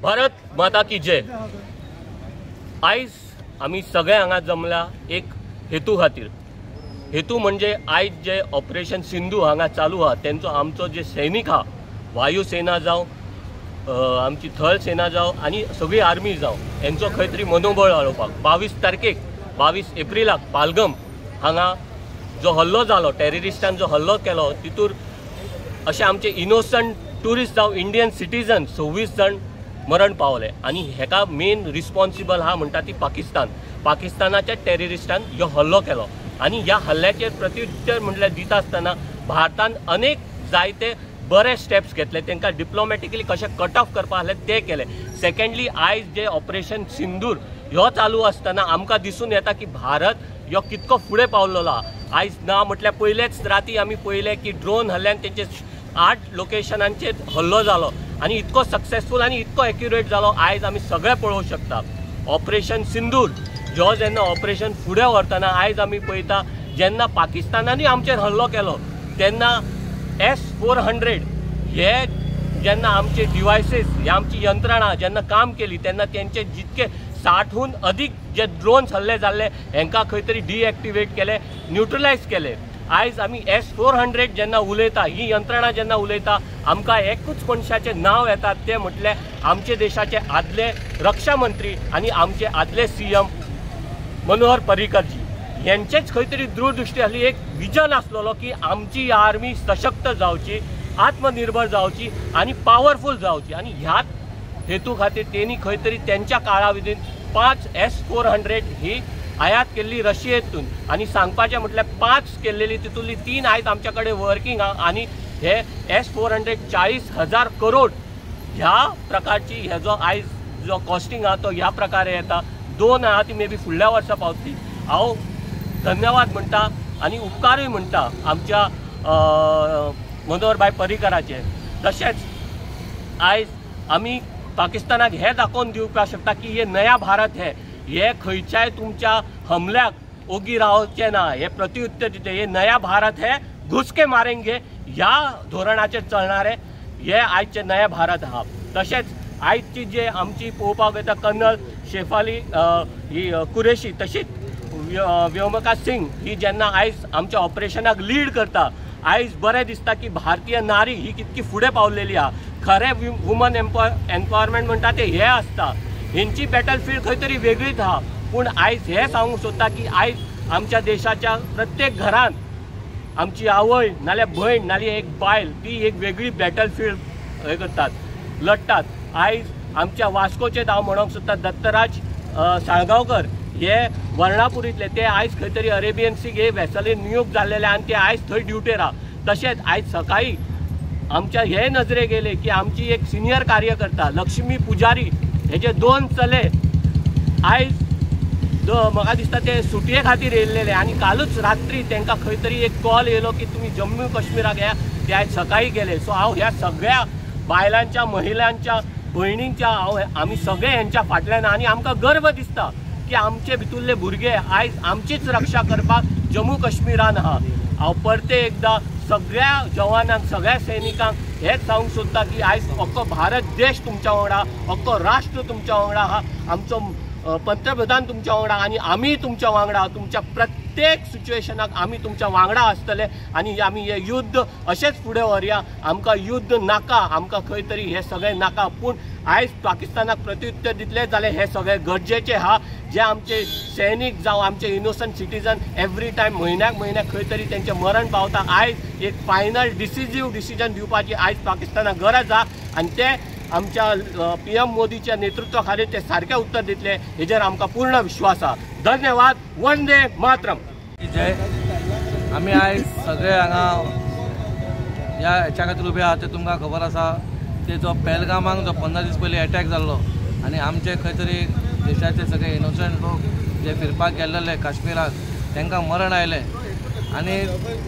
भारत माता की जय। आयज आमी सगळे हांगा जमला एक हेतू खातीर। हेतू म्हणजे आयज जे ऑपरेशन सिंधू हांगा चालू हा तेंचो आमचो जे सैनीक हा, वायुसेना जावं आमची थळ सेना जावं आनी सगळी आर्मी जावं यांचो खंय तरी मनोबळ वाडोवपाक 22 एप्रिलाक पालगम हांगा जो हल्लो जालो, टेररिस्टान जो हल्लो केलो तितूर अशे आमचे इनोसंट टुरिस्ट जावं इंडियन सिटीजन 26 जण मरण पावले आनी हेका मेन रिस्पॉन्सिबल हा म्हणटा ती पाकिस्तानाच्या टेररिस्टान ह्यो हल्लो केलो आनी ह्या हल्ल्याचेर प्रत्युत्तर म्हटल्यार दिता आसतना भारतान अनेक जायते बरे स्टेप्स घेतले, तांकां डिप्लोमॅटिकली कशें कट ऑफ करपा आहलें ते केले। सेकंडली आयज जे ऑपरेशन सिंदूर ह्यो चालू आसतना आमकां दिसून येता की भारत ह्यो कितको फुडें पावलेलो आहा। आयज ना म्हटल्यार पयलेच राती आमी पळयलें की ड्रोन हल्ल्यान तेंचे 8 लोकेशनांचेर हल्लो जालो आनी इतको सक्सेसफूल आनी इतको एक्युरेट जालो आयज आमी सगळे पळोवंक शकता। ऑपरेशन सिंदूर जो जेन्ना ऑपरेशन फुडें व्हरतना आयज आमी पळयता जेन्ना पाकिस्तानानूय आमचेर हल्लो केलो तेन्ना S-400 हे जेन्ना आमचे डिवायसीस हे आमची यंत्रणा जेन्ना काम केली तेन्ना तेंचे जितके 60हून अधिक जे ड्रोन्स हल्ले जाल्ले हांकां खंय तरी डिएक्टिवेट केले, न्यूट्रलायज केले। आयज आमी S-400 जेन्ना उलयता, ही यंत्रणा जेन्ना उलयता आमकां एकूच मनशाचें नांव येता ते म्हटल्यार आमचे देशाचे आदले रक्षा मंत्री आनी आमचे आदले CM मनोहर पर्रीकरजी यांचेच खंय तरी दूरदृष्टी आसली, एक विजन आसलेलो की आमची आर्मी सशक्त जावची, आत्मनिर्भर जावची आनी पॉवरफुल जावची आनी ह्याच हेतू खातीर तेणी खंय तरी त्यांच्या काळा भितर 5 S-400 ही आयात केल्ली रशियेतून आनी सांगपाचें म्हटल्यार 5 केल्लेली तितूंतली 3 आयज आमच्या कडेन वर्किंग आहा आनी हे S-400 40,000 करोड ह्या प्रकारची हेजो आयज जो कॉस्टिंग आहा तो ह्या प्रकारे येता। 2 आहा ती मे बी फुडल्या वर्सा पावतली। हांव धन्यवाद म्हणटा आनी उपकारूय म्हणटा आमच्या मनोहर भाई पर्रीकराचे। तशेंच आयज आमी पाकिस्तानाक हे दाखोवन दिवपाक शकता की हे नया भारत हे खंयच्याय तुमच्या हमल्याक ओगी रावचे ना, हे प्रत्युत्तर दिते। हे नया भारत हे घुस के मारेंगे ह्या धोरणाचेर चलणारे हे आयचे नया भारत आहा। तशेंच आयची जे आमची पळोवपाक येता कर्नल शेफाली ही कुरेशी, तशीच व्योमिका सिंग ही जेन्ना आयज आमच्या ऑपरेशनाक लीड करता, आयज बरें दिसता की भारतीय नारी ही कितकी फुडें पावलेली आहा। खरें वुमन एम्पावरमेंट म्हणटा ते हे आसता, हेंची बॅटलफिल्ड खंय तरी वेगळीच आहा। पूण आयज हे सांगूंक सोदता की आयज आमच्या देशाच्या प्रत्येक घरान आमची आवय नाल्यार भयण नाल्यार एक बायल ती एक वेगळी बॅटलफिल्ड हे करतात, लढटात। आयज आमच्या वास्कोचे हांव म्हणूंक सोदता दत्तराज साळगांवकर हे वर्णापुरीतले, ते आयज खंय तरी अरेबियन सी हे वेसलीन नियुक्त जाल्लेले आनी ते आयज थंय ड्युटेर आहा। तशेंच आयज सकाळी आमच्या हे नजरे गेले की आमची एक सिनियर कार्यकर्ता लक्ष्मी पुजारी हेजे 2 चले आयज म्हाका दिसता ते सुटये खातीर येयल्लेले आनी कालूच रात्री तांकां खंय तरी एक कॉल येयलो की तुमी जम्मू काश्मीराक या, ते आयज सकाळी गेले। सो हांव ह्या सगळ्या बायलांच्या महिलांच्या भयणींच्या आमी सगळे हेंच्या फाटल्यान आनी आमकां गर्व दिसता की आमचे भितुरले भुरगे आयज आमचीच रक्षा करपाक जम्मू काश्मीरान आहा। हांव परते एकदा सगळ्या जवानांक सगळ्या सैनिकांक हेच सांगूंक सोदता की आयज अख्खो भारत देश तुमच्या वांगडा, अख्खो राष्ट्र तुमच्या वांगडा आहा, आमचो पंतप्रधान तुमच्या वांगडा आनी आमी तुमच्या वांगडा, तुमच्या प्रत्येक सिच्युएशनाक आमी तुमच्या वांगडा आसतले आनी आमी हे युद्ध अशेंच फुडें व्हरया। आमकां युद्ध नाका, आमकां खंय तरी हे सगळें नाका, पूण आयज पाकिस्तानाक प्रत्युत्तर दितले जाल्यार हे सगळें गरजेचें आहा। जे आमचे सैनीक जावं आमचे इनोसंट सिटीजन एवरी टायम म्हयन्याक खंय तरी तेंचें मरण पावता, आयज एक फायनल डिसिजीव डिसिजन दिवपाची आयज पाकिस्तानाक गरज आहा आनी ते आमच्या PM मोदीच्या नेतृत्वा खाली ते सारकें उत्तर दितले हेजेर आमकां पूर्ण विश्वास आहा। धन्यवाद। वंदे मातरम। जय। आमी आयज सगळे हांगा ह्या हेच्या खातीर उबे आहा ते तुमकां खबर आसा ते जो पहलगामाक जो 15 दीस पयलीं अटॅक जाल्लो आनी आमचे खंय तरी देशाचे सगळे इनोसंट लोक जे फिरपाक गेल्लेले काश्मीराक तांकां मरण आयलें आनी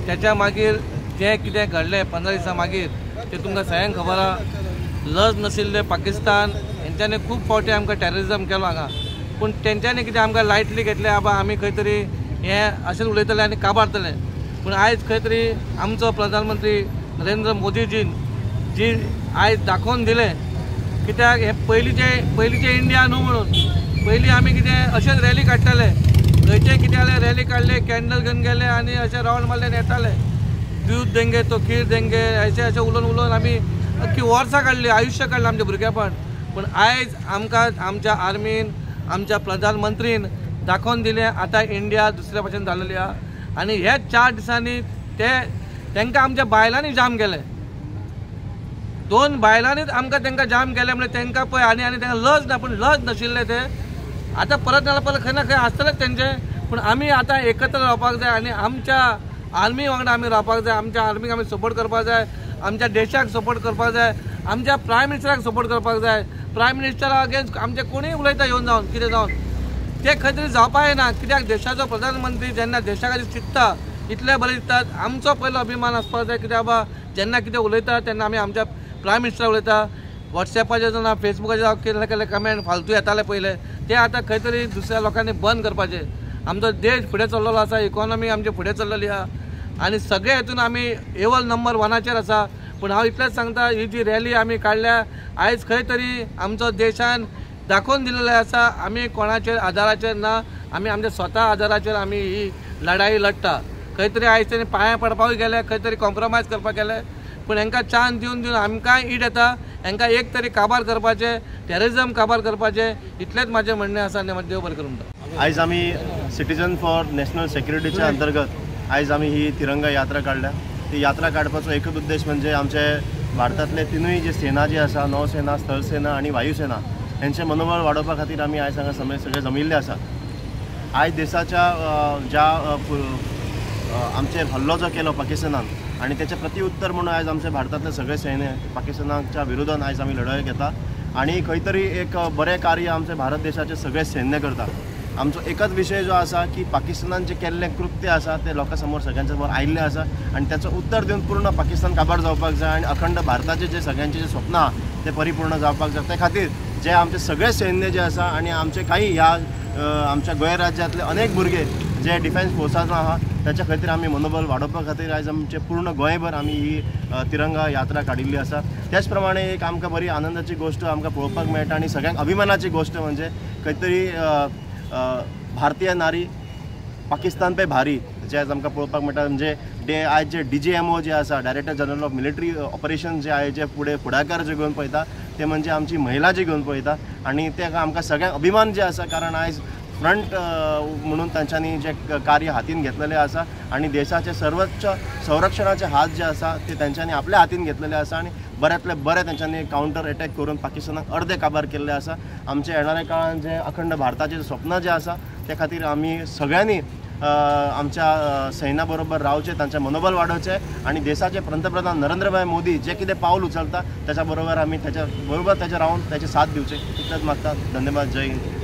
त्याच्या मागीर जें कितें घडलें 15 दिसां मागीर ते तुमकां सगळ्यांक खबर आहा। लज नाशिल्ले पाकिस्तान हेंच्यांनी खूब फावटी आमकां टेररिजम केलो हांगा, पूण तेंच्यांनी कितें आमकां लायटली घेतले, आबा आमी खंय तरी हें अशेंच उलयतले आनी काबारतले। पूण आयज खंय तरी आमचो प्रधानमंत्री नरेंद्र मोदीजीन जी आयज दाखोवन दिलें कित्याक हे पयलींचे इंडिया न्हू म्हणून पयलीं आमी कितें अशेंच रॅली काडटाले, खंयचेय कितें जाल्यार रॅली काडले, कॅन्डल घेवन गेले आनी अशें रावंड मारले येताले, दूध देंगे तो खीर देंगे अशें उलोवन आमी अख्खी वर्सां काडली, आयुश्य काडलें आमच्या भुरगेपण. पूण आयज आमकां आमच्या आर्मीन, आमच्या प्रधानमंत्रीन दाखोवन दिलें आतां इंडिया दुसऱ्या भशेन जाल्ली आहा. आनी हे 4 दिसांनी तेंकां आमच्या बायलांनी जाम केले, 2 बायलांनीच आमकां तेंकां जाम केले. म्हणजे तेंकां पळय आनी तेंकां लज ना, पूण लज नाशिल्ले ते आतां परत नाल्यार खंय ना खंय आसतलेच तेंचे. पूण आमी आतां एकत्र रावपाक जाय आनी आमच्या आर्मी वांगडा आमी रावपाक जाय, आमच्या आर्मीक आमी सपोर्ट करपाक जाय, आमच्या देशाक सपोर्ट करपाक जाय, आमच्या प्रायम मिनिस्टराक सपोर्ट करपाक जाय. प्रायम मिनिस्टरा अगेन्स्ट आमचे कोणीय उलयता येवन जावन कितें जावन ते खंय तरी जावपाक येना. कित्याक देशाचो प्रधानमंत्री जेन्ना देशा खातीर चिंतता इतले बरें दिसतात. आमचो पयलो अभिमान आसपाक जाय, कित्याक बाबा जेन्ना कितें उलयता तेन्ना आमी आमच्या प्रायम मिनिस्टराक उलयता. वॉट्सॅपाचेर जावं फेसबुकाचेर केन्ना केन्ना कमेंट फालतू येताले पयले, ते आतां खंय तरी दुसऱ्या लोकांनी बंद करपाचे. आमचो देश फुडें चल्लेलो आसा, इकॉनॉमी आमची फुडें चल्लेली आहा आनी सगळे हितून आमी एवल नंबर 1चेर आसा. पूण हांव इतलेंच सांगता, ही जी रॅली आमी काडल्या आयज खंय तरी आमचो देशान दाखोवन दिलेलें आसा आमी कोणाचेर आदाराचेर ना, आमी आमच्या स्वता आदाराचेर आमी ही लढाई लडटा. खंय तरी आयज तेणी पांयां पडपाकूय गेले, खंय तरी कॉम्प्रोमायज करपाक गेले, पूण हांकां चान्स दिवन आमकांय ईड येता. हांकां एक तरी काबार करपाचें, टेररिजम काबार करपाचें, इतलेंच म्हाजें म्हणणें आसा आनी म्हाका देव बरें करूं म्हणटा. आयज आमी सिटीजन फॉर नॅशनल सेक्युरिटीच्या अंतर्गत आयज आमी ही तिरंगा यात्रा काडल्या. ती यात्रा काडपाचो एकच उद्देश म्हणजे आमचे भारतांतले तिनूय जे सेना जी आसा, नौसेना, स्थल सेना आनी वायुसेना हेंचें मनोबळ वाडोवपा खातीर आमी आयज हांगा सगळे जमिल्ले आसा. आयज देशाच्या ज्या आमचेर हल्लो जो केलो पाकिस्तानान आनी तेचे प्रत्युत्तर म्हणून आयज आमचे भारतांतले सगळे सैन्य पाकिस्तानाच्या विरोधान आयज आमी लढाई घेता आनी खंय तरी एक बरें कार्य आमचे भारत देशाचे सगळे सैन्य करता. आमचो एकच विशय जो आसा की पाकिस्तानान जे केल्लें कृत्य आसा ते लोकां समोर सगळ्यांच्या समोर आयिल्लें आसा आनी त्याचो उत्तर दिवन पूर्ण पाकिस्तान काबार जावपाक जाय आनी अखंड भारताचे जे सगळ्यांचे जे स्वप्न आहा ते परिपूर्ण जावपाक जाय. ते खातीर जे आमचे सगळे सैन्य जे आसा आनी आमचे काही ह्या आमच्या गोंय राज्यांतले अनेक भुरगे जे डिफेन्स फोर्सांत आहा त्याच्या खातीर आमी मनोबल वाडोवपा खातीर आयज आमचे पूर्ण गोंयभर आमी ही तिरंगा यात्रा काडिल्ली आसा. त्याच प्रमाणे एक आमकां बरी आनंदाची गोश्ट आमकां पळोवपाक मेळटा आनी सगळ्यांक अभिमानाची गोश्ट म्हणजे खंय तरी भारतीय नारी पाकिस्तान पे भारी जे आज आमकां पळोवपाक मेळटा. म्हणजे आयज जे DGMO जे आसा, director general of military operation जे आयज जे फुडाकार जे घेवन पळयता ते म्हणजे आमची महिला जी घेवन पळयता आनी ते आमकां सगळ्यांक अभिमान जे आसा. कारण आयज फ्रंट म्हणून तांच्यांनी जे कार्य हातीन घेतलेलें आसा आनी देशाचे सर्वोच्च संरक्षणाचे हात जे आसा ते तांच्यांनी आपल्या हातीन घेतलेले आसा आनी बऱ्यांतले बरें तांच्यांनी कावंटर अटॅक करून पाकिस्तानाक अर्दे काबार केल्ले आसा. आमच्या येणाऱ्या काळान जे अखंड भारताचे स्वप्न जे आसा त्या खातीर आमी सगळ्यांनी आमच्या सैन्या बरोबर रावचें, तांचें मनोबल वाडोवचें आनी देशाचे पंतप्रधान नरेंद्र भाई मोदी जे कितें पावल उचलता त्याच्या बरोबर आमी त्याच्या रावन त्याची साथ दिवचें इतलेंच मागता. धन्यवाद. जय हिंद.